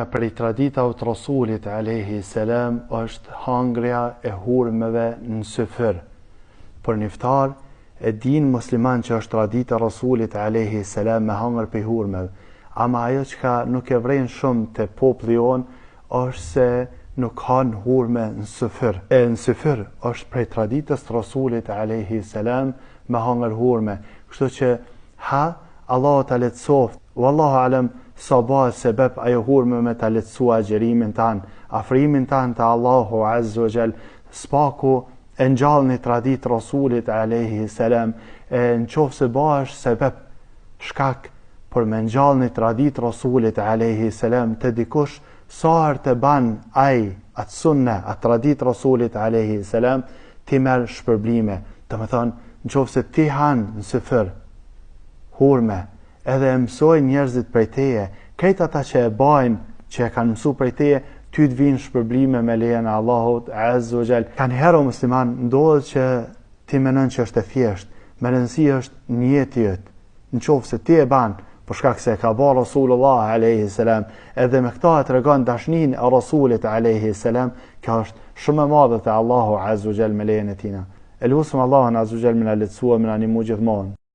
Prej traditave të Rasulit alayhi salam është hangria e hurmeve në syfër. Për një iftar e din musliman që është tradita e Rasulit alayhi salam me hangër për hurmeve. Ama ajo që nuk e vren shumë të populli jon është se nuk kanë hurme në syfër. Në syfër është prej traditës të Rasulit alayhi salam me hangër hurme. Kështu që Allah ta letësoft. Wallahu alem sa bëhet sebeb ajo hurme me ta letësua agjerimin tanë, afrimin tanë të Allahu azza wa jall. Spaku e ngjallni traditë Rasulit alayhi salam, në qoftë se bëhesh sebeb shkak për me ngjallni traditë Rasulit alayhi salam të dikush, sa herë të ban atë sunne, atë traditë Rasulit alayhi salam, ti merr shpërblime. Domethënë, në qoftë se ti han në syfër hurme, edhe mësojnë njerëzit prej teje, krejt ata që e bajnë, që e kanë mësu prej teje, ty të vinë shpërblime me lejen e Allahut azza wa jall. Kanë herë musliman ndodhet që ti menon që është e thjesht, me rëndësi është një jetë jëtë. Në qoftë se ti e ban, për shkak se ka ba Rasulullah alayhi salam, edhe me këta e tregon dashnin e Rasulit alayhi salam, kjo është shumë e madhe te Allahu azza wa jall me lejen e tina. Elusëm Allahun azza wa jall me na lehtësua, me na ndihmu gjithmonë.